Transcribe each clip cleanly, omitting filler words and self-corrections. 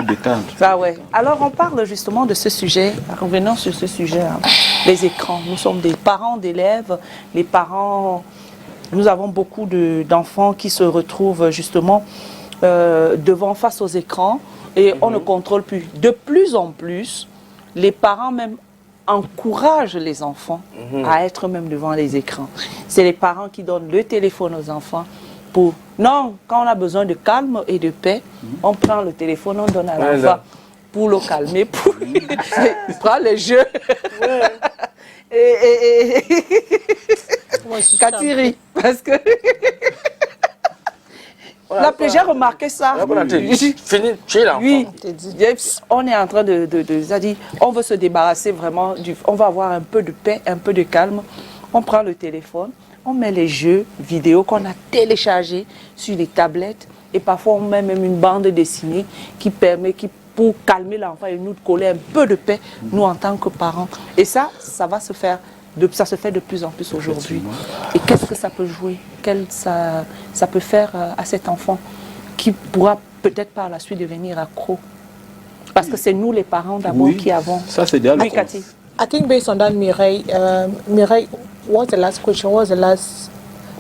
détendre. Ah ouais. Alors on parle justement de ce sujet, revenons sur ce sujet, hein, les écrans. Nous sommes des parents d'élèves, les parents, nous avons beaucoup d'enfants qui se retrouvent justement face aux écrans et on ne contrôle plus. De plus en plus, les parents même encouragent les enfants à être même devant les écrans. C'est les parents qui donnent le téléphone aux enfants pour... Non, quand on a besoin de calme et de paix, on prend le téléphone, on donne à l'enfant pour le calmer, pour prendre les jeux. Et Katiri, parce que... J'ai remarqué ça. Fini, tu es là. Oui, on est en train de on veut se débarrasser vraiment on va avoir un peu de paix, un peu de calme. On prend le téléphone, on met les jeux vidéo qu'on a téléchargés sur les tablettes et parfois on met même une bande dessinée qui permet, pour calmer l'enfant et nous coller un peu de paix, nous en tant que parents. Et ça va se faire. Ça se fait de plus en plus aujourd'hui. Et qu'est-ce que ça peut jouer? Ça peut faire à cet enfant qui pourra peut-être par la suite devenir accro? Parce que c'est nous les parents d'abord qui avons... Ça c'est déjà oui, Cathy. I think based on that, Mireille, what's the last question? What's the last...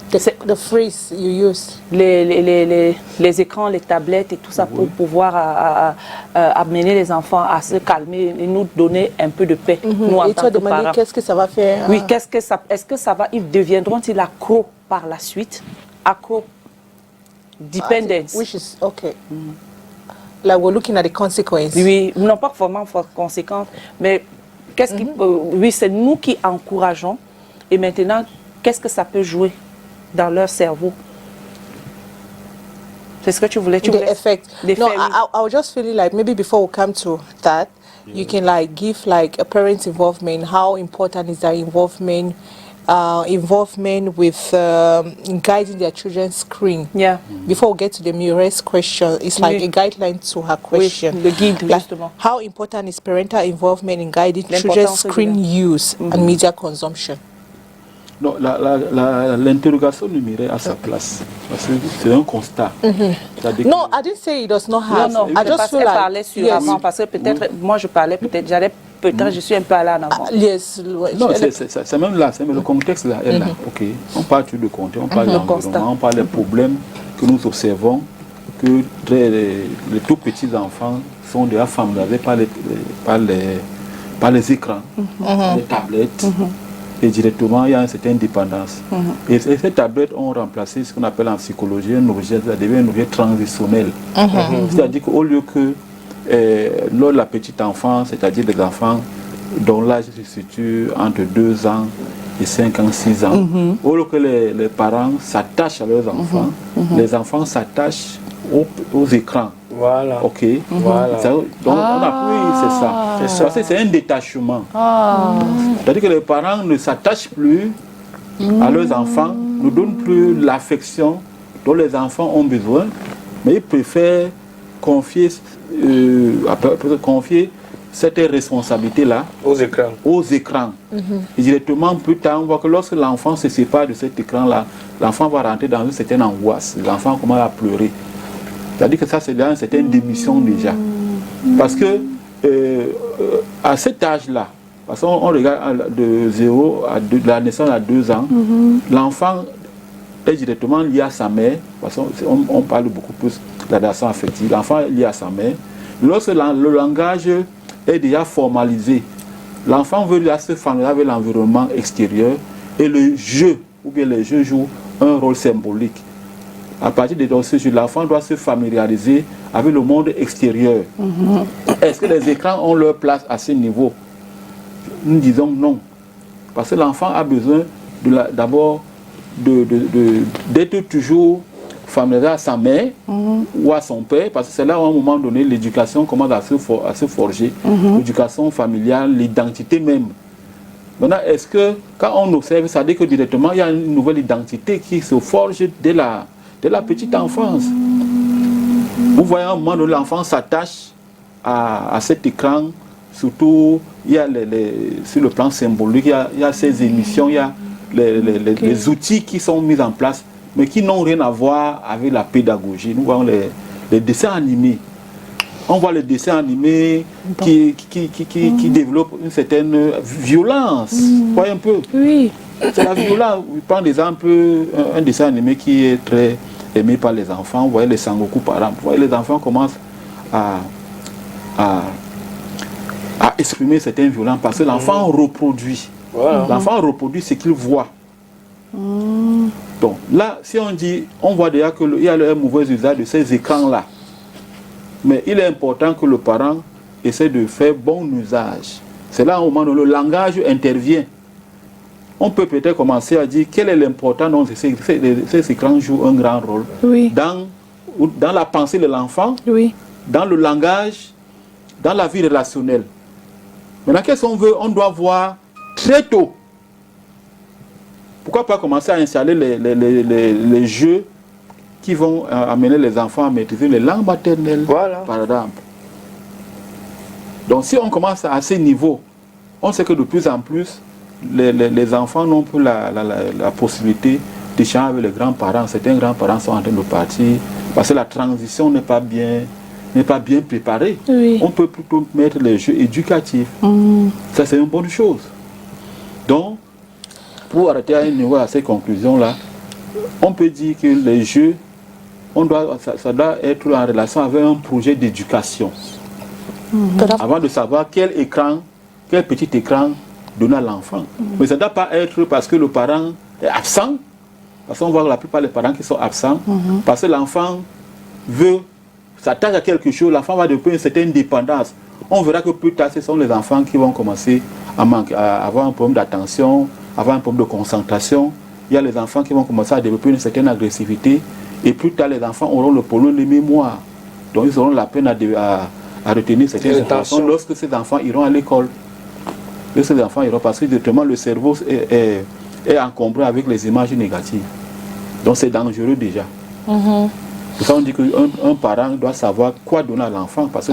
The phrase you use? Les écrans, les tablettes et tout ça pour pouvoir amener les enfants à se calmer et nous donner un peu de paix. Nous, en et toi, demander qu'est-ce que ça va faire? Oui, est-ce que ça va, ils deviendront-ils accros par la suite? Accro, dependence. Which is, okay. Like we're looking at the consequences. Oui, non pas forcément conséquences, mais qu'est-ce qui, oui, c'est nous qui encourageons. Et maintenant, qu'est-ce que ça peut jouer dans leur cerveau? C'est ce que tu voulais. The effect. No, I was just feeling like maybe before we come to that, you can like give like a parent's involvement. How important is that involvement? Involvement with guiding their children's screen. Yeah. Before we get to the Mireille's question, it's like a guideline to her question. The guide, like, justement. how important is parental involvement in guiding children's screen use and media consumption? Non, l'interrogation de Mireille a sa place. Parce que c'est un constat. No, I didn't say it does not have. Non, I just feel like... parlait sur avant, parce que peut-être, moi je parlais, peut-être, je suis un peu allé en avant. Yes. Non, c'est même là, le contexte là est là. Ok, on parle de contexte, on parle de l'environnement, on parle des problèmes que nous observons, que les tout petits enfants sont déjà familiarisés par les écrans, les tablettes. Et directement, il y a une certaine dépendance. Et ces tablettes ont remplacé ce qu'on appelle en psychologie un objet, ça devient un objet transitionnel. C'est-à-dire qu'au lieu que lors de la petite enfance, c'est-à-dire des enfants dont l'âge se situe entre 2 ans et 5 ans, 6 ans, au lieu que les parents s'attachent à leurs enfants, les enfants s'attachent aux écrans. Voilà. Ok. Voilà. Donc on a c'est ça. Parce que c'est un détachement. C'est-à-dire que les parents ne s'attachent plus à leurs enfants, ne donnent plus l'affection dont les enfants ont besoin, mais ils préfèrent confier cette responsabilité-là aux écrans. Et directement, plus tard, on voit que lorsque l'enfant se sépare de cet écran-là, l'enfant va rentrer dans une certaine angoisse. L'enfant commence à pleurer. C'est-à-dire que ça, c'est dans une certaine démission déjà. Parce que à cet âge-là, parce qu'on regarde de 0 à 2, de la naissance à 2 ans, l'enfant est directement lié à sa mère, parce qu'on parle beaucoup plus de la relation affective. L'enfant est lié à sa mère. Lorsque le langage est déjà formalisé, l'enfant veut déjà se familiariser avec l'environnement extérieur et le jeu, ou bien les jeux jouent un rôle symbolique. À partir de ce jeu, l'enfant doit se familiariser avec le monde extérieur. Est-ce que les écrans ont leur place à ce niveau? Nous disons non. Parce que l'enfant a besoin d'abord d'être toujours familiarisé à sa mère ou à son père, parce que c'est là à un moment donné l'éducation commence à se forger, l'éducation familiale, l'identité même. Maintenant, est-ce que quand on observe, ça dit que directement il y a une nouvelle identité qui se forge dès la petite enfance. Vous voyez à un moment donné l'enfant s'attache à cet écran, surtout il y a sur le plan symbolique, il y a ces émissions, il y a les outils qui sont mis en place, mais qui n'ont rien à voir avec la pédagogie. Nous voyons les dessins animés. on voit les dessins animés qui développent une certaine violence. Voyez un peu. Oui. C'est la violence. Par exemple, un dessin animé qui est très aimé par les enfants. Vous voyez les Sangoku par exemple. Vous voyez les enfants commencent à exprimer certaines violences parce que l'enfant reproduit. Voilà. L'enfant reproduit ce qu'il voit. Donc là, si on dit, on voit déjà qu'il y a un mauvais usage de ces écrans-là. Mais il est important que le parent essaie de faire bon usage. C'est là au moment où le langage intervient. On peut peut-être commencer à dire quel est l'important dont ces écrans jouent un grand rôle dans la pensée de l'enfant, dans le langage, dans la vie relationnelle. Maintenant, qu'est-ce qu'on veut? On doit voir très tôt. Pourquoi pas commencer à installer les jeux qui vont amener les enfants à maîtriser les langues maternelles, par exemple. Donc si on commence à ces niveaux, on sait que de plus en plus, les enfants n'ont plus la possibilité d'échanger avec les grands-parents. Certains grands-parents sont en train de partir parce que la transition n'est pas bien préparée. On peut plutôt mettre les jeux éducatifs. Ça, c'est une bonne chose. Donc, pour arrêter à un niveau à ces conclusions-là, on peut dire que les jeux, ça doit être en relation avec un projet d'éducation. Avant de savoir quel petit écran donner à l'enfant. Mais ça ne doit pas être parce que le parent est absent, parce qu'on voit la plupart des parents qui sont absents, parce que l'enfant veut s'attacher à quelque chose, l'enfant va développer une certaine dépendance. On verra que plus tard, ce sont les enfants qui vont commencer à avoir un problème d'attention, avoir un problème de concentration. Il y a les enfants qui vont commencer à développer une certaine agressivité, et plus tard, les enfants auront le problème de mémoire. Donc, ils auront la peine à retenir certaines informations lorsque ces enfants iront à l'école. Ces enfants iront parce que directement le cerveau est encombré avec les images négatives. Donc c'est dangereux déjà. Pour ça on dit qu'un parent doit savoir quoi donner à l'enfant parce que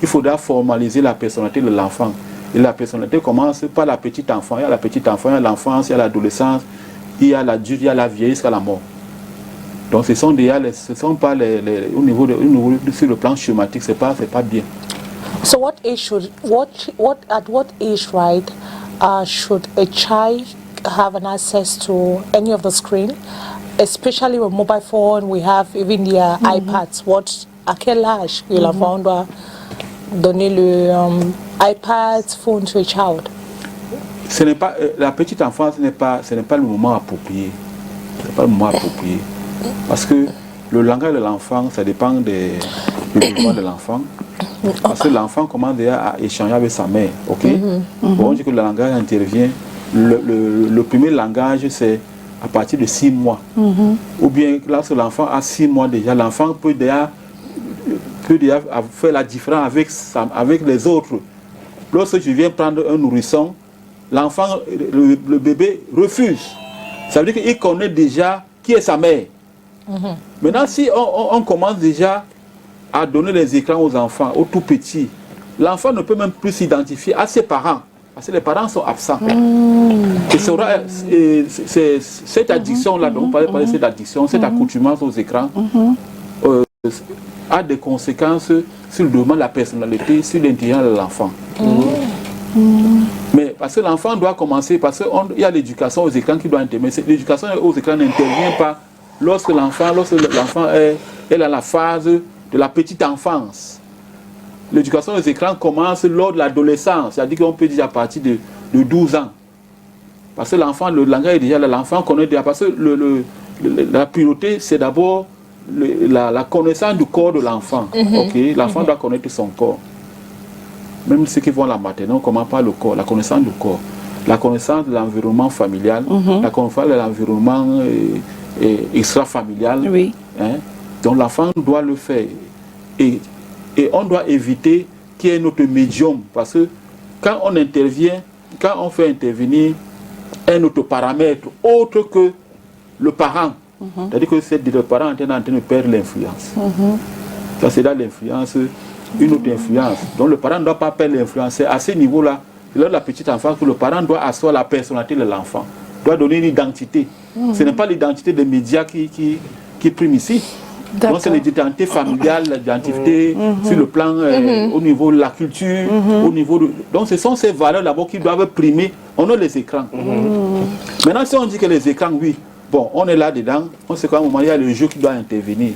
il faudra formaliser la personnalité de l'enfant. Et la personnalité commence par la petite enfant. Il y a la petite enfant, il y a l'enfance, il y a l'adolescence, il y a l'adulte, il y a la vieillesse, jusqu'à la mort. Donc ce sont pas au niveau sur le plan schématique, c'est pas bien. So at what age, right, should a child have an access to any of the screen, especially with mobile phone? We have even their iPads. À quel âge l'enfant doit donner le iPad phone to a child? Ce n'est pas la petite enfance, ce n'est pas le moment approprié. C'est pas le moment approprié parce que le langage de l'enfant, ça dépend du développement de l'enfant. Parce que l'enfant commence déjà à échanger avec sa mère, ok? Bon, on dit que le langage intervient. Le premier langage, c'est à partir de 6 mois. Ou bien, lorsque l'enfant a 6 mois déjà, l'enfant peut déjà faire la différence avec les autres. Lorsque je viens prendre un nourrisson, l'enfant, le bébé refuse. Ça veut dire qu'il connaît déjà qui est sa mère. Maintenant, si on commence déjà à donner les écrans aux enfants, aux tout petits, l'enfant ne peut même plus s'identifier à ses parents, parce que les parents sont absents. Et cette addiction-là, dont on parlait, cette addiction, cette accoutumance aux écrans, a des conséquences sur le développement de la personnalité, sur l'intelligence de l'enfant. Mais parce que l'enfant doit commencer, parce qu'il y a l'éducation aux écrans qui doit intervenir. L'éducation aux écrans n'intervient pas lorsque l'enfant est dans la phase de la petite enfance. L'éducation aux écrans commence lors de l'adolescence, c'est-à-dire qu'on peut dire à partir de 12 ans. Parce que l'enfant, le langage est déjà là, l'enfant connaît déjà, parce que la priorité, c'est d'abord la connaissance du corps de l'enfant. L'enfant doit connaître son corps. Même ceux qui vont à la maternelle, on commence par le corps, la connaissance du corps, la connaissance de l'environnement familial, la connaissance de l'environnement extra-familial. Donc l'enfant doit le faire. Et on doit éviter qu'il y ait notre médium. Parce que quand on intervient, quand on fait intervenir un autre paramètre autre que le parent, c'est-à-dire que le parent est en train de perdre l'influence. Ça c'est là l'influence, une autre influence. Donc le parent ne doit pas perdre l'influence. C'est à ce niveau-là, c'est là la petite enfance que le parent doit asseoir la personnalité de l'enfant, doit donner une identité. Ce n'est pas l'identité des médias qui prime ici. Donc c'est l'identité familiale, l'identité sur le plan, au niveau de la culture, au niveau de... Donc ce sont ces valeurs d'abord qui doivent primer. On a les écrans. Maintenant si on dit que les écrans, oui, bon, on est là-dedans, on sait qu'à un moment il y a le jeu qui doit intervenir.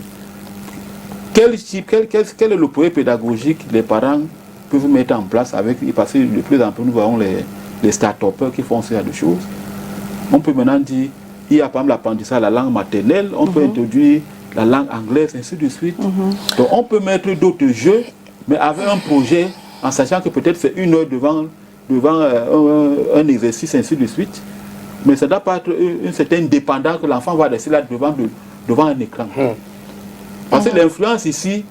Quel est le projet pédagogique que les parents peuvent mettre en place avec, parce que de plus en plus nous voyons les start-upers qui font ce genre de choses. On peut maintenant dire, il y a par exemple l'apprentissage de la langue maternelle, on peut introduire la langue anglaise, ainsi de suite. Donc on peut mettre d'autres jeux, mais avec un projet, en sachant que peut-être c'est 1 heure devant un exercice, ainsi de suite. Mais ça ne doit pas être une certaine dépendance que l'enfant va laisser là devant un écran. Parce que l'influence ici,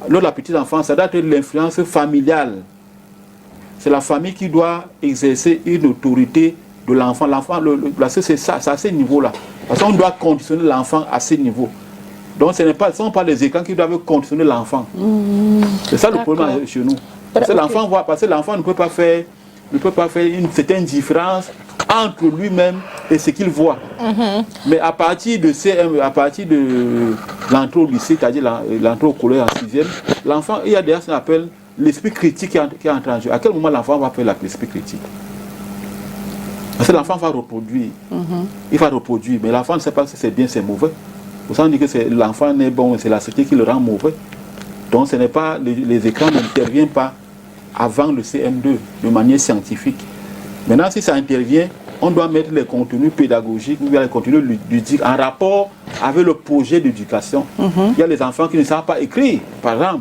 lors de la petite enfance, ça doit être l'influence familiale. C'est la famille qui doit exercer une autorité de l'enfant. L'enfant, c'est ça, c'est à ce niveau-là. Parce qu'on doit conditionner l'enfant à ce niveau. Donc ce ne sont pas les écrans qui doivent conditionner l'enfant. C'est ça le problème chez nous. Parce que l'enfant ne peut pas faire une certaine différence entre lui-même et ce qu'il voit. Mais à partir de l'entrée au lycée, c'est-à-dire l'entrée au collège en 6e, l'enfant, il y a déjà ce qu'on appelle l'esprit critique qui est entré en jeu. À quel moment l'enfant va faire l'esprit critique? Parce que l'enfant va reproduire. Il va reproduire, mais l'enfant ne sait pas si c'est bien, c'est mauvais. Pour ça on dit que l'enfant n'est bon, c'est la société qui le rend mauvais. Donc ce n'est pas, les écrans n'interviennent pas avant le CM2 de manière scientifique. Maintenant, si ça intervient, on doit mettre les contenus pédagogiques ou bien les contenus ludiques en rapport avec le projet d'éducation. Il y a les enfants qui ne savent pas écrire, par exemple.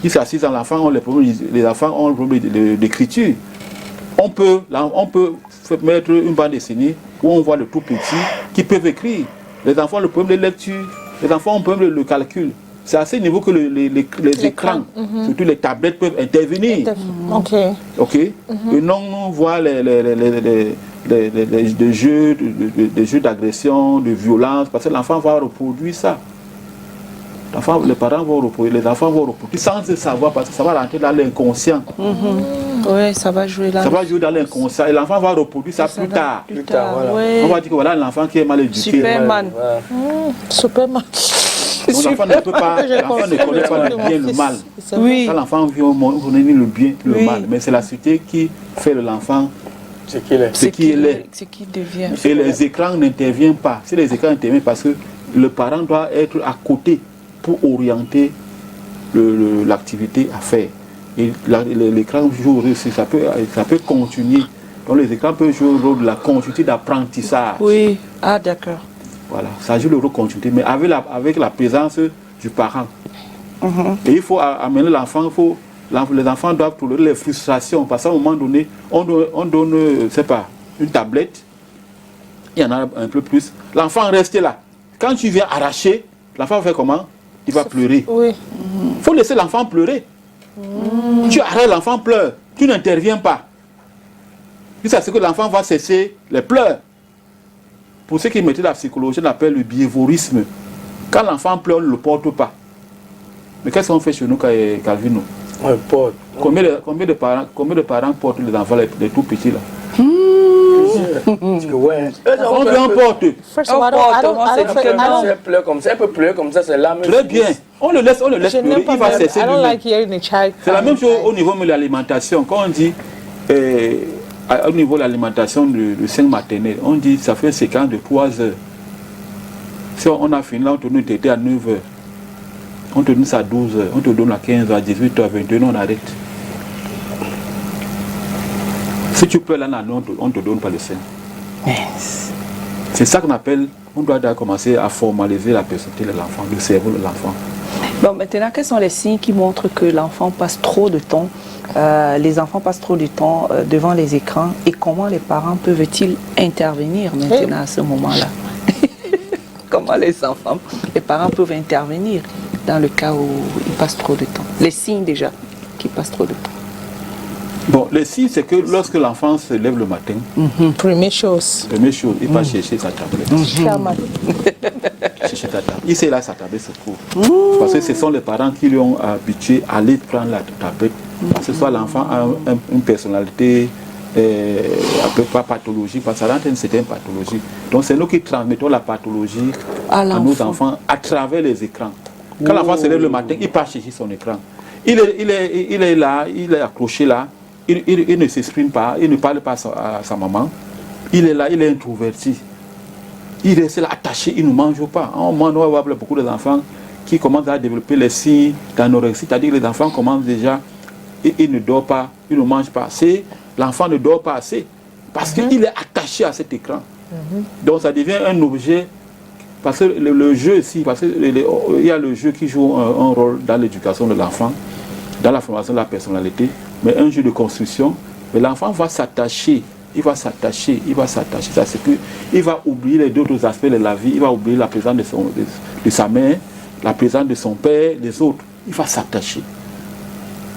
Qui s'assisent dans l'enfant, les enfants ont le problème d'écriture. On peut mettre une bande dessinée où on voit les tout petits qui peuvent écrire. Les enfants ont le problème de lecture, les enfants ont le problème de calcul. C'est à ce niveau que les écrans, surtout les tablettes, peuvent intervenir. Ok. Et non, on voit des jeux d'agression, de violence, parce que l'enfant va reproduire ça. Les parents vont reproduire, les enfants vont reproduire sans le savoir, parce que ça va rentrer dans l'inconscient. Oui, ça va jouer là. Ça va jouer dans l'inconscient et l'enfant va reproduire ça plus tard. Voilà. Ouais. On va dire que voilà l'enfant qui est mal éduqué. Superman. Superman. Donc l'enfant ne peut pas, l'enfant ne connaît pas le bien et le mal. Oui. Quand l'enfant vit au monde, on connaît ni le bien ni le mal. Mais c'est la société qui fait de l'enfant ce qu'il est. Ce qu'il devient. Et les écrans n'interviennent pas. Si les écrans interviennent, parce que le parent doit être à côté pour orienter l'activité à faire. Et l'écran joue aussi, ça peut continuer. Donc les écrans peuvent jouer le rôle de la continuité d'apprentissage. Oui, ah d'accord. Voilà, ça joue le rôle de continuité, mais avec la présence du parent. Et il faut amener l'enfant, les enfants doivent tolérer les frustrations, parce qu'à un moment donné, on donne c'est pas, une tablette, il y en a un peu plus, l'enfant reste là. Quand tu viens arracher, l'enfant va faire comment? Il va pleurer. Il faut laisser l'enfant pleurer. Tu arrêtes, l'enfant pleure, tu n'interviens pas. Jusqu'à ce que l'enfant va cesser les pleurs. Pour ceux qui mettent la psychologie, on appelle le biévorisme. Quand l'enfant pleure, on ne le porte pas. Mais qu'est-ce qu'on fait chez nous, Calvino? On le porte. Combien de parents portent les enfants, les tout petits là? On porte. Elle pleure comme ça, elle peut pleurer comme ça, c'est la même chose. Très bien. On le laisse pleurer, il va cesser. C'est la même chose au niveau de l'alimentation. Quand on dit au niveau de l'alimentation du sein maternel, on dit ça fait une séquence de 3 heures. Si on a fini là, on te donne une tétée à 9 heures. On te donne ça à 12 heures. On te donne à 15 heures, à 18 heures, à 21 heures, on arrête. Si tu peux là, on ne te donne pas le sein. C'est ça qu'on appelle, on doit commencer à formaliser la personnalité de l'enfant, le cerveau de l'enfant. Bon, maintenant, quels sont les signes qui montrent que l'enfant passe trop de temps, les enfants passent trop de temps devant les écrans, et comment les parents peuvent-ils intervenir maintenant à ce moment-là? Comment les parents peuvent intervenir dans le cas où ils passent trop de temps? Les signes déjà qui passent trop de temps. Bon, les signes, c'est que lorsque l'enfant se lève le matin, première chose, il va chercher sa tablette. Chercher ta tablette. Il sait là, sa tablette se trouve. Parce que ce sont les parents qui lui ont habitué à aller prendre la tablette. Parce que soit l'enfant a une personnalité pas pathologique, parce que ça rentre une certaine pathologie. Donc c'est nous qui transmettons la pathologie à nos enfants à travers les écrans. Quand l'enfant se lève le matin, il part chercher son écran. Il est là, il est accroché là, il ne s'exprime pas, il ne parle pas à sa maman. Il est là, il est introverti. Il reste là attaché, il ne mange pas. On voit beaucoup d'enfants qui commencent à développer les signes d'anorexie, c'est-à-dire que les enfants commencent déjà, ils ne dorment pas, ils ne mangent pas assez. L'enfant ne dort pas assez parce qu'il est attaché à cet écran. Donc ça devient un objet, parce que le jeu ici, parce qu'il y a le jeu qui joue un rôle dans l'éducation de l'enfant, dans la formation de la personnalité, mais un jeu de construction, mais l'enfant va s'attacher, il va s'attacher, ça c'est que il va oublier les autres aspects de la vie, il va oublier la présence de sa mère, la présence de son père, les autres, il va s'attacher.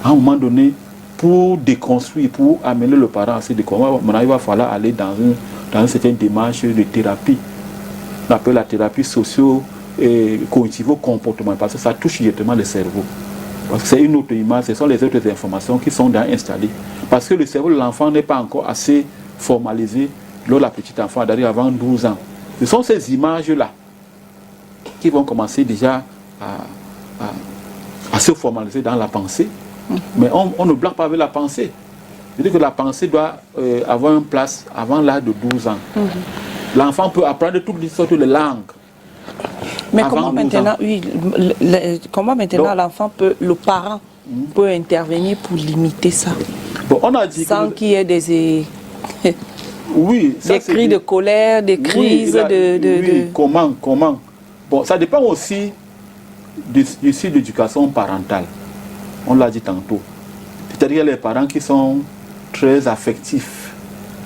À un moment donné, pour déconstruire, pour amener le parent à se déconstruire, il va falloir aller dans une certaine démarche de thérapie. On appelle la thérapie socio-cognitivo-comportementale, parce que ça touche directement le cerveau. Parce que c'est une autre image, ce sont les autres informations qui sont installées. Parce que le cerveau de l'enfant n'est pas encore assez formalisé lors de la petite enfant, d'arriver avant 12 ans. Ce sont ces images-là qui vont commencer déjà à se formaliser dans la pensée. Mais on ne blague pas avec la pensée. C'est-à-dire que la pensée doit avoir une place avant l'âge de 12 ans. L'enfant peut apprendre toutes les sortes de langues. Mais comment maintenant, l'enfant peut, le parent peut intervenir pour limiter ça? Bon, on a dit sans qu'il y ait des cris de colère, des crises de... Comment? Bon, ça dépend aussi du site d'éducation parentale. On l'a dit tantôt. C'est-à-dire les parents qui sont très affectifs.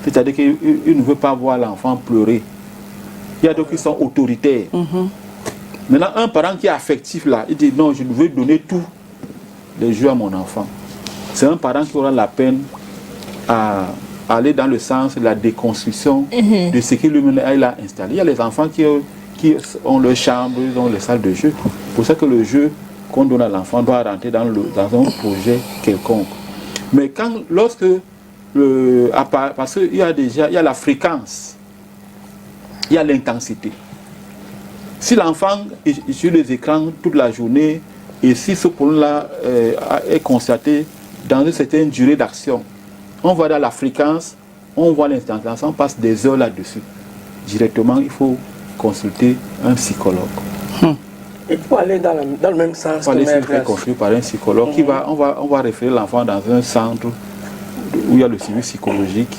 C'est-à-dire qu'ils ne veulent pas voir l'enfant pleurer. Il y a d'autres qui sont autoritaires. Maintenant, un parent qui est affectif là, il dit non, je veux donner tous les jeux à mon enfant. C'est un parent qui aura la peine à aller dans le sens de la déconstruction de ce qu'il lui a installé. Il y a les enfants qui ont leur chambre, ils ont les salles de jeu. C'est pour ça que le jeu qu'on donne à l'enfant doit rentrer dans un projet quelconque. Mais lorsque parce qu'il y a la fréquence, il y a l'intensité. Si l'enfant est sur les écrans toute la journée et si ce problème-là est constaté dans une certaine durée d'action, on va dans la fréquence, on voit l'intensité, on passe des heures là-dessus. Directement, il faut consulter un psychologue. Et pour aller dans le même sens, il faut aller se faire consulter par un psychologue. On va référer l'enfant dans un centre où il y a le suivi psychologique,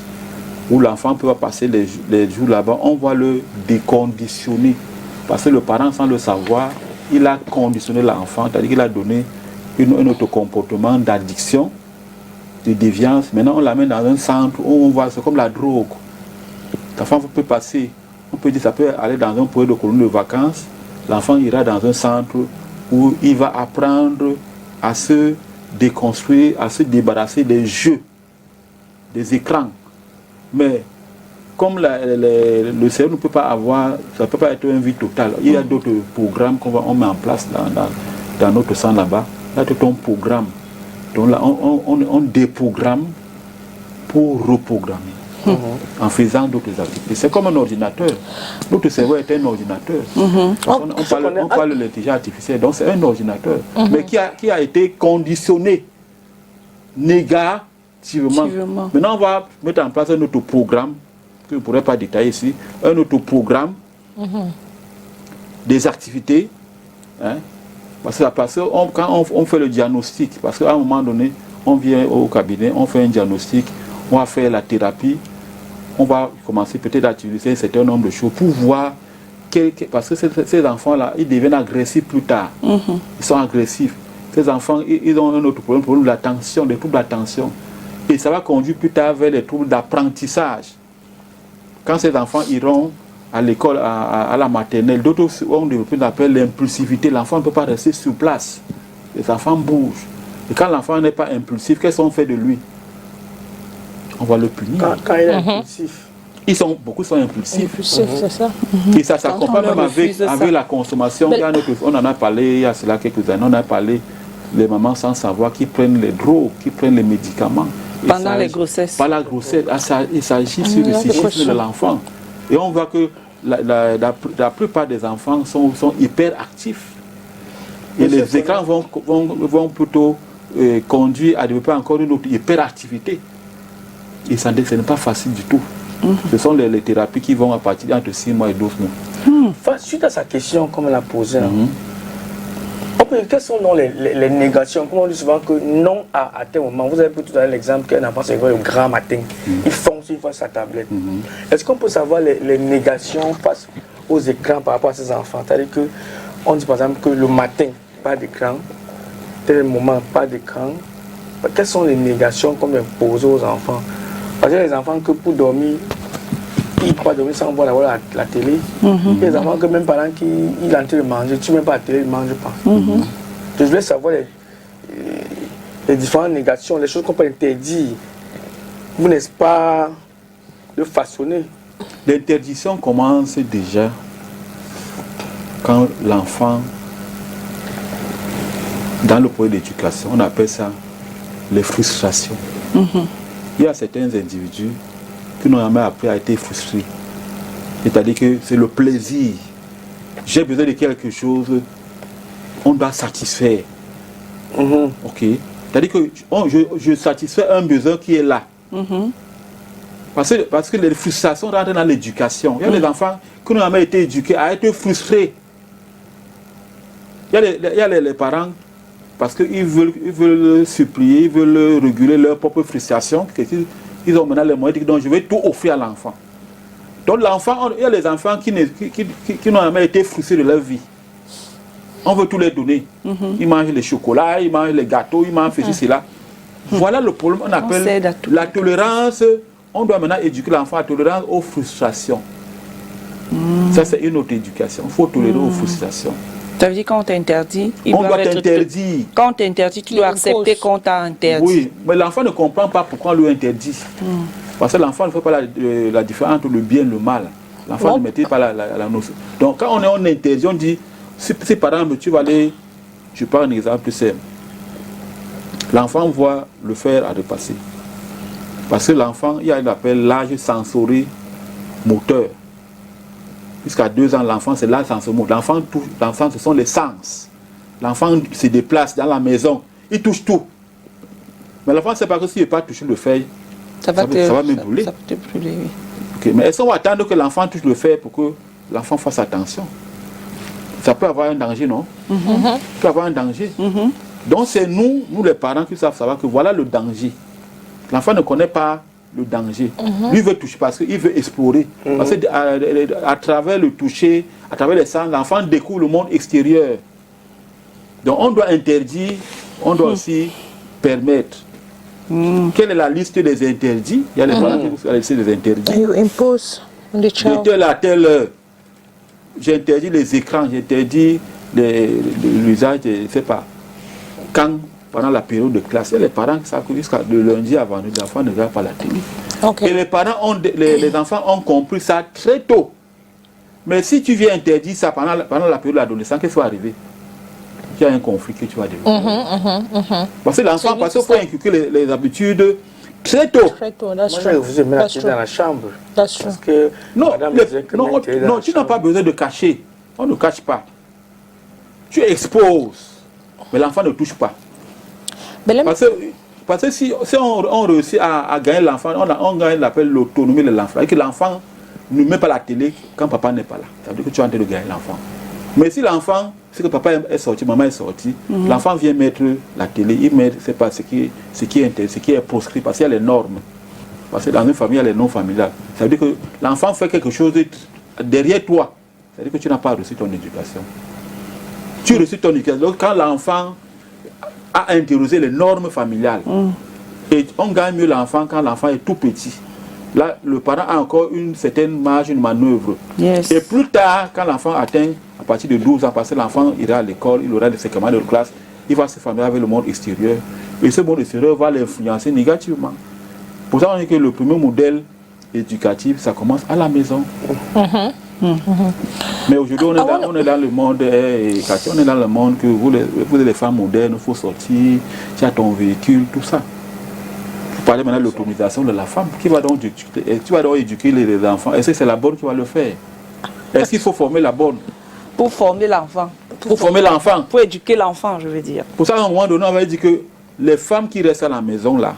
où l'enfant peut passer les jours là-bas. On va le déconditionner. Parce que le parent, sans le savoir, il a conditionné l'enfant, c'est-à-dire qu'il a donné un autre comportement d'addiction, de déviance. Maintenant, on l'amène dans un centre où on voit, c'est comme la drogue. L'enfant peut passer, on peut dire, ça peut aller dans un projet de colonie de vacances. L'enfant ira dans un centre où il va apprendre à se déconstruire, à se débarrasser des jeux, des écrans. Mais comme le cerveau ne peut pas avoir, ça ne peut pas être un vide total. Il y a d'autres programmes qu'on met en place dans notre centre là-bas. Là, tout un programme. Donc là, on déprogramme pour reprogrammer. En faisant d'autres activités. C'est comme un ordinateur. Notre cerveau est un ordinateur. On parle de l'intelligence artificielle, donc c'est un ordinateur, mais qui a été conditionné négativement. Maintenant, on va mettre en place un autre programme, que je ne pourrais pas détailler ici, un autre programme des activités. Parce que quand on fait le diagnostic, parce qu'à un moment donné, on vient au cabinet, on fait un diagnostic, on va faire la thérapie, on va commencer peut-être à utiliser un certain nombre de choses pour voir, parce que ces enfants-là, ils deviennent agressifs plus tard. Ils sont agressifs. Ces enfants, ils ont un autre problème de l'attention, des troubles d'attention. Et ça va conduire plus tard vers les troubles d'apprentissage. Quand ces enfants iront à l'école, à la maternelle, d'autres ont développé ce qu'on appelle l'impulsivité. L'enfant ne peut pas rester sur place. Les enfants bougent. Et quand l'enfant n'est pas impulsif, qu'est-ce qu'on fait de lui? On va le punir. Quand il est impulsif. Beaucoup sont impulsifs. C'est ça. Et ça s'accompagne même avec la consommation. On en a parlé il y a cela quelques années. On a parlé des mamans sans savoir qui prennent les drogues, qui prennent les médicaments. Pendant les grossesses. Par la grossesse, il s'agit sur le psychisme de l'enfant. Et on voit que la plupart des enfants sont hyper actifs. Et les écrans vont plutôt conduire à développer encore une autre hyperactivité. Et ce n'est pas facile du tout. Ce sont les thérapies qui vont à partir entre 6 mois et 12 mois. Suite à sa question, comme elle a posé, quelles sont les négations? Comme on dit souvent que non à tel moment. Vous avez pris tout à l'heure l'exemple qu'un enfant se réveille au grand matin. Il fonce, il voit sa tablette. Est-ce qu'on peut savoir les négations face aux écrans par rapport à ces enfants? C'est-à-dire qu'on dit par exemple que le matin, pas d'écran, tel moment, pas d'écran. Quelles sont les négations qu'on impose aux enfants? Parce que les enfants que pour dormir, ils ne peuvent pas dormir sans voir la télé. Il y a des enfants que même pendant qu'ils ont en train de manger, tu ne mets pas la télé, ils ne mangent pas. Donc, je voulais savoir les différentes négations, les choses qu'on peut interdire. Vous n'êtes pas de façonner. L'interdiction commence déjà quand l'enfant, dans le projet d'éducation, on appelle ça les frustrations. Il y a certains individus qui n'ont jamais appris à être frustrés. C'est-à-dire que c'est le plaisir. J'ai besoin de quelque chose, on doit satisfaire. Ok. C'est-à-dire que je satisfais un besoin qui est là. Parce que les frustrations rentrent dans l'éducation. Il y a des enfants qui n'ont jamais été éduqués à être frustrés. Il y a les parents, parce qu'ils veulent supplier, ils veulent réguler leur propre frustration. Ils ont maintenant les moyens de dire, donc je vais tout offrir à l'enfant. Donc l'enfant, il y a les enfants qui n'ont jamais été frustrés de leur vie. On veut tout les donner. Ils mangent les chocolats, ils mangent les gâteaux, ils mangent ceci, cela. Voilà le problème, on appelle la tolérance. On doit maintenant éduquer l'enfant à la tolérance aux frustrations. Ça, c'est une autre éducation. Il faut tolérer aux frustrations. Ça veut dire quand on t'interdit, on doit t'interdire. Quand on t'interdit, tu dois accepter qu'on t'a interdit. Oui, mais l'enfant ne comprend pas pourquoi on lui interdit. Parce que l'enfant ne fait pas la différence entre le bien et le mal. L'enfant ne maîtrise pas la notion. Donc quand on est en interdit, on dit, si par exemple tu vas aller, je prends un exemple simple. L'enfant voit le fer à repasser. Parce que l'enfant, il y a ce qu'on appelle l'âge sensori-moteur. Jusqu'à 2 ans, l'enfant, c'est l'âge sensori-moteur. L'enfant, ce sont les sens. L'enfant se déplace dans la maison, il touche tout. Mais l'enfant ne sait pas que s'il ne veut pas toucher le fer, ça va me brûler. Ça peut te brûler, oui. Okay, mais est-ce qu'on va attendre que l'enfant touche le fer pour que l'enfant fasse attention? Ça peut avoir un danger, non? Ça peut avoir un danger. Donc c'est nous les parents, qui savent savoir que voilà le danger. L'enfant ne connaît pas le danger. Lui veut toucher parce qu'il veut explorer. Parce qu'à travers le toucher, à travers les sens, l'enfant découvre le monde extérieur. Donc on doit interdire, on doit aussi permettre. Quelle est la liste des interdits? Il y a les parents qui ont la liste des interdits. You impose on the child. De telle à telle heure, j'interdis les écrans, j'interdis l'usage, je ne sais pas, quand pendant la période de classe, il y a les parents qui savent que jusqu'à le lundi avant, les enfants ne regardent pas la télé. Et les parents les enfants ont compris ça très tôt. Mais si tu viens interdire ça pendant la période de l'adolescence, qu'est-ce qui va arriver? Il y a un conflit que tu vas développer. Parce que l'enfant, parce qu'il faut inculquer les habitudes très tôt. Moi, je vous ai mis la télé dans la chambre. Parce que non, tu n'as pas besoin de cacher. On ne cache pas. Tu exposes. Mais l'enfant ne touche pas. Parce que si on réussit à gagner l'enfant, on gagne l'appel l'autonomie de l'enfant. Et que l'enfant ne met pas la télé quand papa n'est pas là. Ça veut dire que tu es en train de gagner l'enfant. Mais si l'enfant, c'est que papa est sorti, maman est sortie, l'enfant vient mettre la télé, il met, c'est pas ce qui est proscrit, parce qu'il y a les normes. Parce que dans une famille, il y a les normes familiales. Ça veut dire que l'enfant fait quelque chose derrière toi. Ça veut dire que tu n'as pas reçu ton éducation. Tu reçois ton éducation. Donc quand l'enfant a interrogé les normes familiales, et on gagne mieux l'enfant quand l'enfant est tout petit. Là, le parent a encore une certaine marge de manœuvre. Et plus tard, quand l'enfant atteint, à partir de 12 ans, parce que l'enfant ira à l'école, il aura ses camarades de classe, il va se familiariser avec le monde extérieur. Et ce monde extérieur va l'influencer négativement. Pour ça, on dit que le premier modèle éducatif, ça commence à la maison. Mais aujourd'hui, on est dans le monde éducatif, on est dans le monde que vous êtes les femmes modernes, il faut sortir, tu as ton véhicule, tout ça. parlez maintenant de l'autonomisation de la femme. Qui va donc éduquer les enfants? Est-ce que c'est la bonne qui va le faire? Est-ce qu'il faut former la bonne? Pour former l'enfant. Pour former l'enfant. Pour éduquer l'enfant, je veux dire. Pour ça, à un moment donné, on va dire que les femmes qui restent à la maison, là,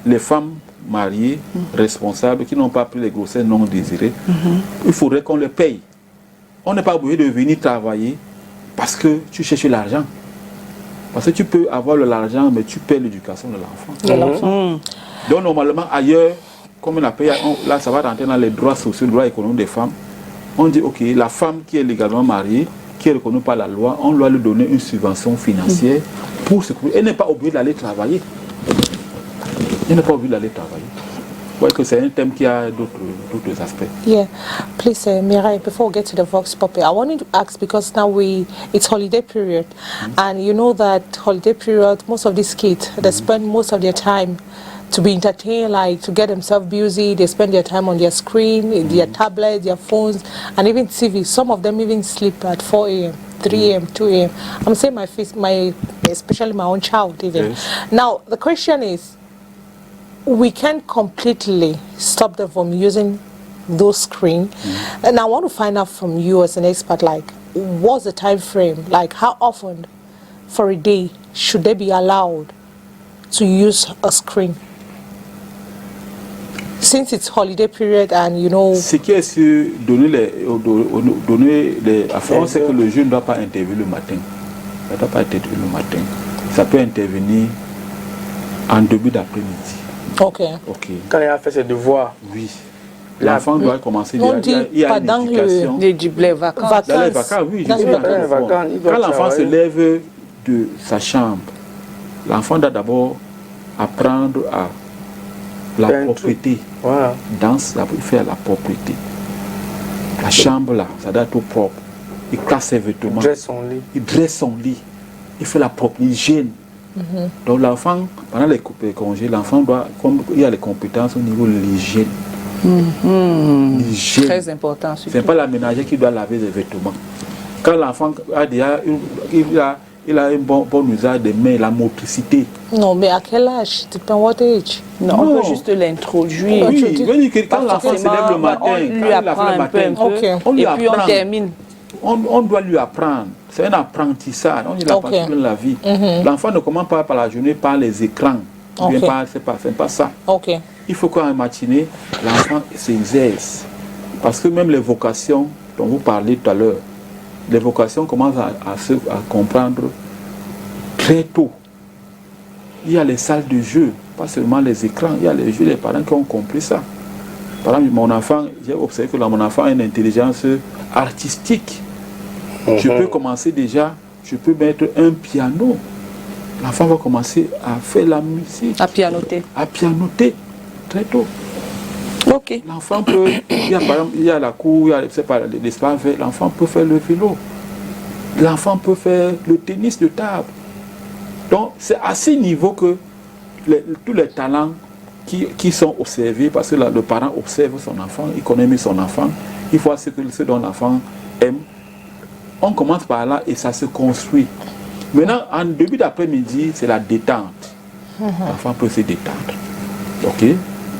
les femmes mariées, responsables, qui n'ont pas pris les grossesses non désirées, il faudrait qu'on les paye. On n'est pas obligé de venir travailler parce que tu cherches l'argent. Parce que tu peux avoir l'argent, mais tu paies l'éducation de l'enfant. Donc, normalement, ailleurs, comme on appelle, là, ça va rentrer dans les droits sociaux, les droits économiques des femmes. On dit, OK, la femme qui est légalement mariée, qui est reconnue par la loi, on doit lui donner une subvention financière pour se couvrir. Elle n'est pas obligée d'aller travailler. Elle n'est pas obligée d'aller travailler. Vous voyez que c'est un thème qui a d'autres aspects. Yeah, please, Mireille, before we get to the Vox Pop, I wanted to ask, because now it's holiday period, and you know that holiday period, most of these kids, they spend most of their time to be entertained, like to get themselves busy. They spend their time on their screen, their tablets, their phones, and even TV. Some of them even sleep at 4 a.m., 3 a.m., 2 a.m. I'm saying especially my own child even. Yes. Now, the question is, we can't completely stop them from using those screens. And I want to find out from you as an expert, like, what's the time frame? Like, how often for a day should they be allowed to use a screen? Since it's holiday period and you know... Ce qui est sûr, donner les affaires, c'est que le jeune ne doit pas intervenir le matin. Il ne doit pas intervenir le matin. Ça peut intervenir en début d'après-midi. Ok. Quand il a fait ses devoirs. Oui. L'enfant doit commencer. Il y a une éducation. Les vacances. Dans les vacances, oui. Quand l'enfant se lève de sa chambre, l'enfant doit d'abord apprendre à la propreté. Voilà. Il fait la propreté. La chambre là, ça doit être tout propre. Il casse ses vêtements. Il dresse son lit. Il fait la propre hygiène. Donc l'enfant, pendant les congés, l'enfant doit, comme il y a les compétences au niveau de l'hygiène. L'hygiène. Très important. Ce n'est pas la ménagère qui doit laver les vêtements. Quand l'enfant a déjà il a un bon usage des mains, la motricité. Non, mais à quel âge? Dépend what age? Non, on peut juste l'introduire. Oui, quand l'enfant se lève le matin, on lui apprend un peu, et puis on termine. On doit lui apprendre. C'est un apprentissage. On dit la partie de la vie. L'enfant ne commence pas par la journée par les écrans. C'est pas ça. Il faut qu'en matinée, l'enfant s'exerce. Parce que même les vocations dont vous parlez tout à l'heure, les vocations commencent à comprendre très tôt. Il y a les salles de jeu, pas seulement les écrans, il y a les jeux, les parents qui ont compris ça. Par exemple, mon enfant, j'ai observé que mon enfant a une intelligence artistique. Je peux commencer déjà, je peux mettre un piano. L'enfant va commencer à faire la musique. À pianoter. À pianoter très tôt. Ok. L'enfant peut, par exemple, il y a la cour, il y a l'espace vert, l'enfant peut faire le vélo. L'enfant peut faire le tennis de table. Donc, c'est à ce niveau que tous les talents qui sont observés, parce que le parent observe son enfant, il connaît mieux son enfant, il voit ce dont l'enfant aime. On commence par là et ça se construit. Maintenant, en début d'après-midi, c'est la détente. L'enfant peut se détendre. Ok?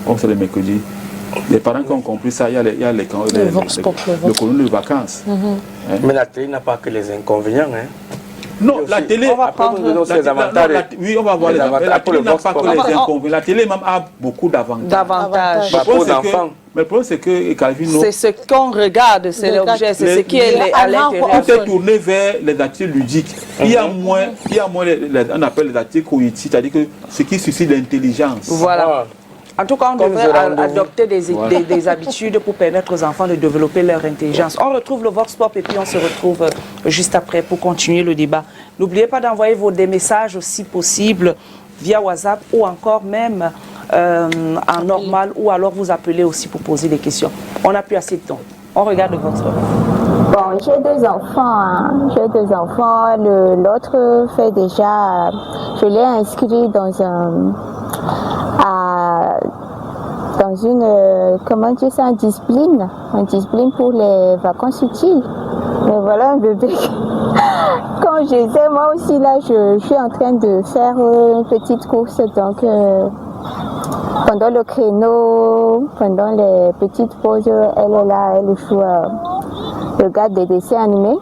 Comme c'est le mercredi. Les parents qui ont compris ça, il y a le colonie de vacances. Mais la télé n'a pas que les inconvénients. Non, la télé, on va prendre ses avantages. Oui, on va voir les avantages. La télé n'a pas que les inconvénients. La télé même a beaucoup d'avantages. Mais le problème, c'est que Calvino... C'est ce qu'on regarde, c'est l'objet, c'est ce qui est à l'intérieur. Tout est tourné vers les activités ludiques. Il y a moins on appelle les activités cognitives, c'est-à-dire que ce qui suscite l'intelligence. Voilà. En tout cas, on devrait adopter des habitudes pour permettre aux enfants de développer leur intelligence. On retrouve le Vox Pop et puis on se retrouve juste après pour continuer le débat. N'oubliez pas d'envoyer des messages aussi possible via WhatsApp ou encore même en normal, ou alors vous appelez aussi pour poser des questions. On n'a plus assez de temps. On regarde le Vox Pop. Bon, j'ai deux enfants. L'autre fait déjà... Je l'ai inscrit dans une, comment dire ça, une discipline pour les vacances utiles. Mais voilà un bébé. Quand j'essaie, moi aussi là, je suis en train de faire une petite course, donc pendant le créneau, pendant les petites pauses, elle est là, elle regarde des dessins animés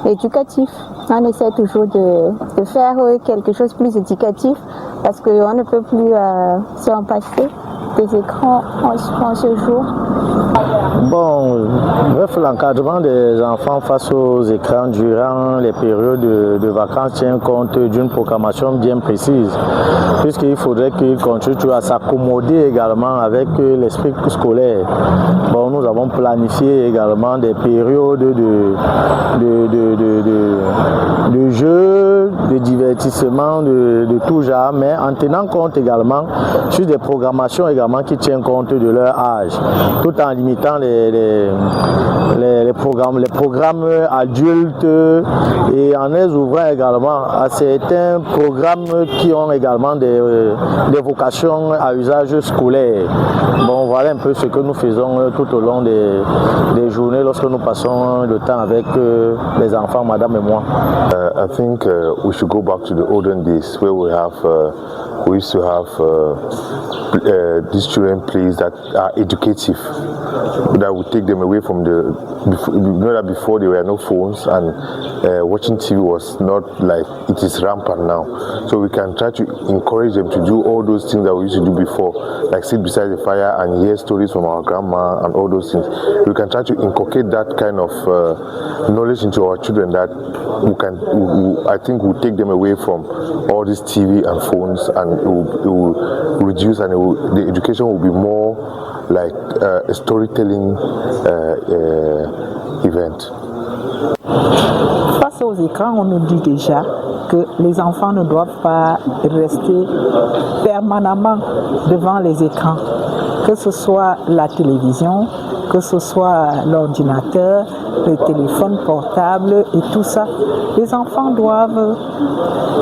éducatifs. On essaie toujours de faire quelque chose de plus éducatif parce qu'on ne peut plus s'en passer des écrans en ce jour. Bon, bref, l'encadrement des enfants face aux écrans durant les périodes de vacances tient compte d'une programmation bien précise, puisqu'il faudrait qu'ils continuent à s'accommoder également avec l'esprit scolaire. Bon, nous avons planifié également des périodes de jeux, de divertissement, de tout genre, mais en tenant compte également sur des programmations également qui tiennent compte de leur âge, tout en limitant les programmes adultes et en les ouvrant également à certains programmes qui ont également des vocations à usage scolaire. Bon, voilà un peu ce que nous faisons tout au long des journées lorsque nous passons le temps avec les enfants, madame et moi. I think we should go back to the olden days where we used to have these children plays that are educative, that would take them away from before there were no phones and watching TV was not like it is rampant now. So we can try to encourage them to do all those things that we used to do before, like sit beside the fire and hear stories from our grandma and all those things. We can try to inculcate that kind of knowledge into our children that I think will take them away from all this TV and phones, and it will reduce, and the education will be more like a storytelling event. Face aux écrans, on nous dit déjà que les enfants ne doivent pas rester permanemment devant les écrans, que ce soit la télévision, que ce soit l'ordinateur, le téléphone portable et tout ça. Les enfants doivent,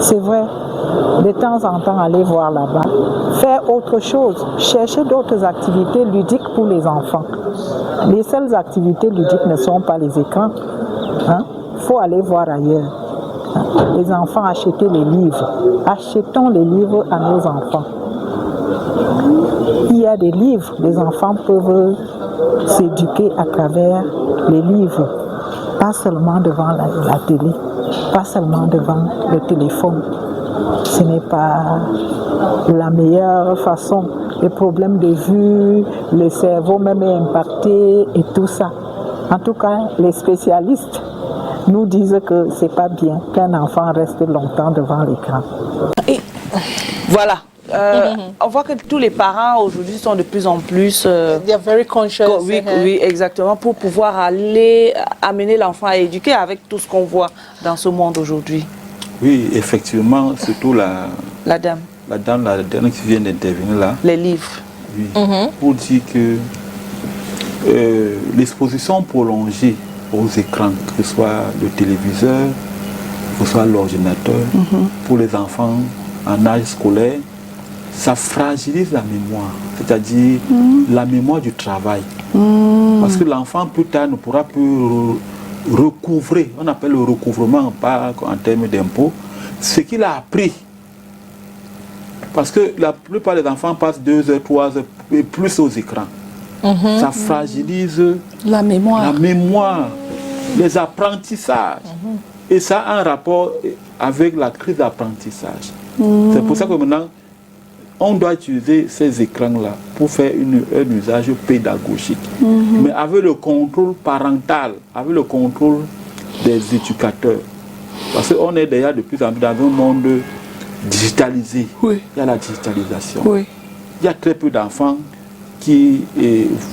c'est vrai, de temps en temps aller voir là-bas, faire autre chose, chercher d'autres activités ludiques pour les enfants. Les seules activités ludiques ne sont pas les écrans. Faut aller voir ailleurs. Les enfants, achetez les livres. Achetons les livres à nos enfants. Il y a des livres, les enfants peuvent s'éduquer à travers les livres, pas seulement devant la télé, pas seulement devant le téléphone. Ce n'est pas la meilleure façon. Les problèmes de vue, le cerveau même est impacté et tout ça. En tout cas, les spécialistes nous disent que c'est pas bien qu'un enfant reste longtemps devant l'écran. Et voilà. On voit que tous les parents aujourd'hui sont de plus en plus they are very conscious. Oui, exactement, pour pouvoir aller amener l'enfant à éduquer avec tout ce qu'on voit dans ce monde aujourd'hui. Oui, effectivement, surtout la dame qui vient d'intervenir là. Les livres. Oui, pour dire que l'exposition prolongée aux écrans, que ce soit le téléviseur, que ce soit l'ordinateur, pour les enfants en âge scolaire, ça fragilise la mémoire, c'est-à-dire la mémoire du travail. Parce que l'enfant plus tard ne pourra plus recouvrer, on appelle le recouvrement, pas en termes d'impôts, ce qu'il a appris. Parce que la plupart des enfants passent 2 heures, 3 heures et plus aux écrans. Ça fragilise la mémoire, les apprentissages. Et ça a un rapport avec la crise d'apprentissage. C'est pour ça que maintenant, on doit utiliser ces écrans-là pour faire un usage pédagogique. Mais avec le contrôle parental, avec le contrôle des éducateurs. Parce qu'on est déjà de plus en plus dans un monde digitalisé. Il y a la digitalisation. Il y a très peu d'enfants qui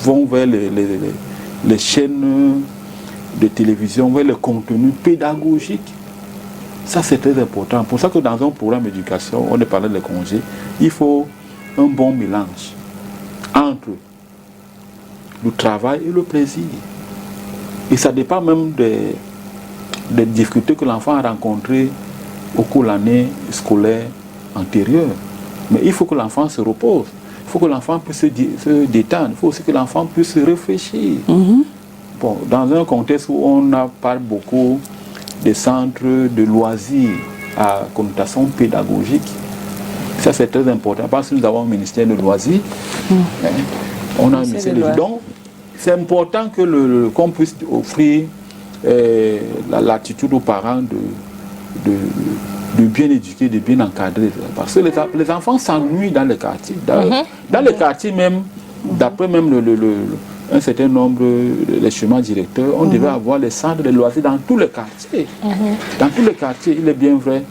vont vers les chaînes de télévision, vers le contenu pédagogique. Ça, c'est très important. Pour ça que dans un programme d'éducation, on est parlé des congés, il faut un bon mélange entre le travail et le plaisir. Et ça dépend même des difficultés que l'enfant a rencontrées au cours de l'année scolaire antérieure. Mais il faut que l'enfant se repose. Il faut que l'enfant puisse se détendre. Il faut aussi que l'enfant puisse réfléchir. Bon, dans un contexte où on parle beaucoup des centres de loisirs à connotation pédagogique, Ça, c'est très important. Parce que nous avons un ministère de loisirs. On a un ministère de loisirs. C'est important que qu'on puisse offrir l'attitude aux parents de bien éduquer, de bien encadrer. Parce que les enfants s'ennuient dans les quartiers. Dans les quartiers même, d'après même un certain nombre de chemins directeurs, on devait avoir les centres de loisirs dans tous les quartiers. Dans tous les quartiers, il est bien vrai,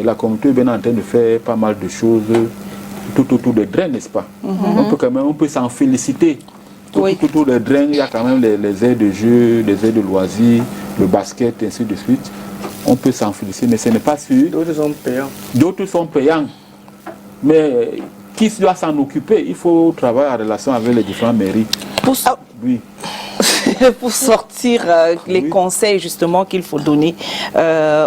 la communauté est bien en train de faire pas mal de choses tout autour des drains, n'est-ce pas? On peut s'en féliciter. Tout autour des drains, il y a quand même les aires de jeu, les aires de loisirs, le basket, ainsi de suite. On peut s'en féliciter, mais ce n'est pas sûr. D'autres sont payants. D'autres sont payants. Mais qui doit s'en occuper? Il faut travailler en relation avec les différentes mairies. Oui. Pour sortir les conseils justement qu'il faut donner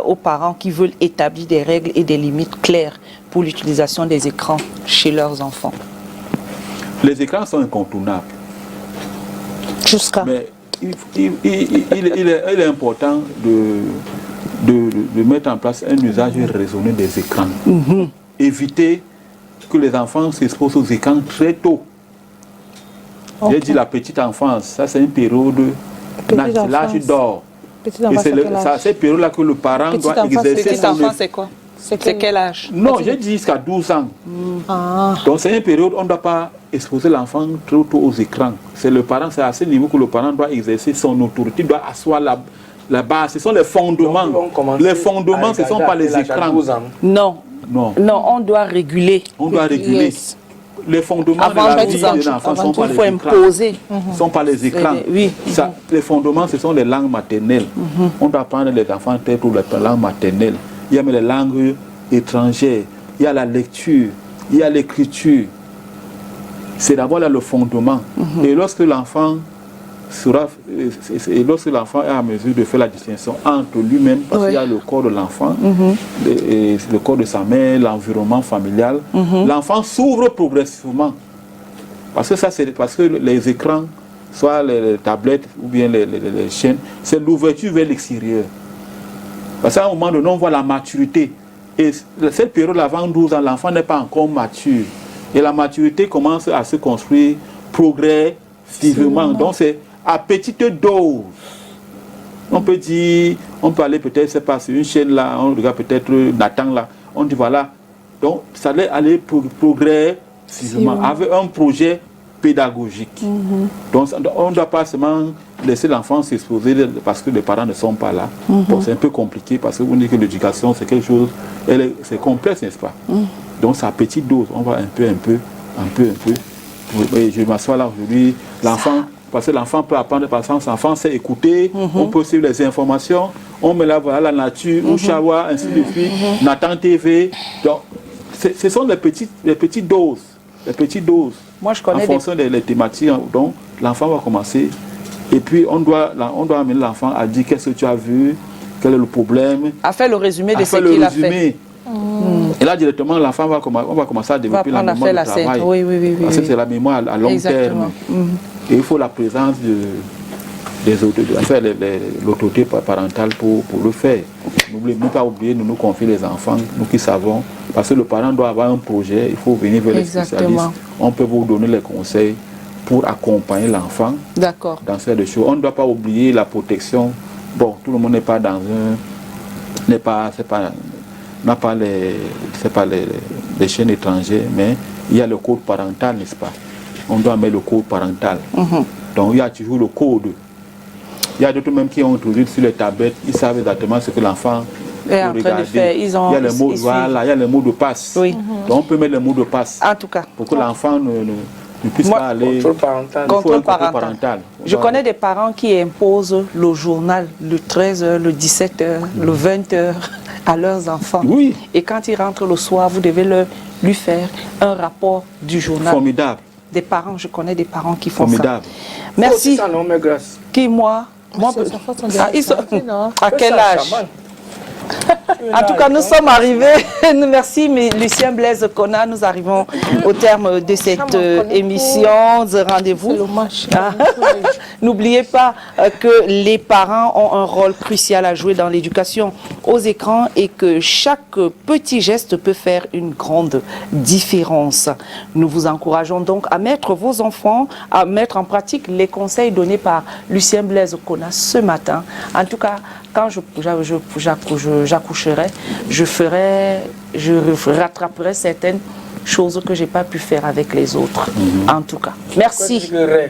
aux parents qui veulent établir des règles et des limites claires pour l'utilisation des écrans chez leurs enfants. Les écrans sont incontournables. Jusqu'à. Mais il est important de mettre en place un usage raisonné des écrans. Éviter que les enfants s'exposent aux écrans très tôt. J'ai dit la petite enfance, ça c'est une période, l'âge d'or. Et c'est cette période-là que le parent doit exercer. Petite enfance, c'est quoi? C'est quel âge? Non, j'ai dit jusqu'à 12 ans. Donc c'est une période où on ne doit pas exposer l'enfant trop tôt aux écrans. C'est le parent, c'est à ce niveau que le parent doit exercer son autorité, doit asseoir la base. Ce sont les fondements. Les fondements, ce ne sont pas les écrans. Non. Non, on doit réguler. On doit réguler. Yes. Les fondements de la vie de l'enfant sont pas les écrans. Sont pas les écrans. Les fondements, ce sont les langues maternelles. On doit apprendre les enfants pour les langues maternelles. Il y a les langues étrangères, il y a la lecture, il y a l'écriture. C'est d'abord là le fondement. Et lorsque l'enfant est à mesure de faire la distinction entre lui-même, parce qu'il y a le corps de l'enfant, le corps de sa mère, l'environnement familial, l'enfant s'ouvre progressivement. Parce que ça, c'est parce que les écrans, soit les tablettes ou bien les chaînes, c'est l'ouverture vers l'extérieur. Parce qu'à un moment donné, on voit la maturité. Et cette période avant 12 ans, l'enfant n'est pas encore mature. Et la maturité commence à se construire progressivement. Donc c'est à petite dose. On peut dire, on peut aller peut-être, c'est pas sur une chaîne là, on regarde peut-être Nathan là, on dit voilà. Donc ça allait aller progressivement avec un projet pédagogique. Donc on ne doit pas seulement laisser l'enfant s'exposer parce que les parents ne sont pas là. Bon, c'est un peu compliqué parce que vous dites que l'éducation c'est quelque chose, c'est complexe, n'est-ce pas? Donc c'est à petite dose, on va un peu. Et je m'assois là aujourd'hui, l'enfant, parce que l'enfant peut apprendre, par exemple, l'enfant sait écouter, on peut suivre les informations, on met là voilà la nature, Ushawa, ainsi de suite, Nathan TV. Donc ce sont les petites doses. Les petites doses. Moi, je connais en fonction des thématiques, donc l'enfant va commencer. Et puis on doit amener l'enfant à dire qu'est-ce que tu as vu, quel est le problème. À faire le résumé de ce qu'il a fait. Et là directement l'enfant va commencer à développer la mémoire du travail. Oui. Parce que c'est la mémoire à long terme. Et il faut la présence des autorités, enfin l'autorité parentale pour le faire. N'oublions pas oublier de nous confier les enfants, nous qui savons, parce que le parent doit avoir un projet, il faut venir vers les spécialistes. On peut vous donner les conseils pour accompagner l'enfant dans ces choses. On ne doit pas oublier la protection. Bon, tout le monde n'est pas dans un... n'a pas les chaînes étrangères, mais il y a le code parental, n'est-ce pas? On doit mettre le code parental. Donc il y a toujours le code. Il y a d'autres même qui ont introduit sur les tablettes, ils savent exactement ce que l'enfant peut regarder. Il y a les mots, voilà, il y a les mots de passe. Donc on peut mettre les mots de passe. En tout cas. Pour que l'enfant ne puisse pas aller... Contrôle parental. Je connais des parents qui imposent le journal le 13h, le 17h, le 20h à leurs enfants. Oui. Et quand ils rentrent le soir, vous devez lui faire un rapport du journal. Formidable. Des parents, je connais des parents qui font Formidable. ça. Merci. Ça, non, mais grâce. Qui, moi Ils sont à quel âge? En tout cas, nous sommes arrivés. Merci, mais Lucien Blaise Kona, nous arrivons au terme de cette émission. Rendez-vous. N'oubliez pas que les parents ont un rôle crucial à jouer dans l'éducation aux écrans et que chaque petit geste peut faire une grande différence. Nous vous encourageons donc à mettre vos enfants, à mettre en pratique les conseils donnés par Lucien Blaise Kona ce matin. En tout cas, quand j'accoucherai, je rattraperai certaines choses que je n'ai pas pu faire avec les autres. En tout cas, merci.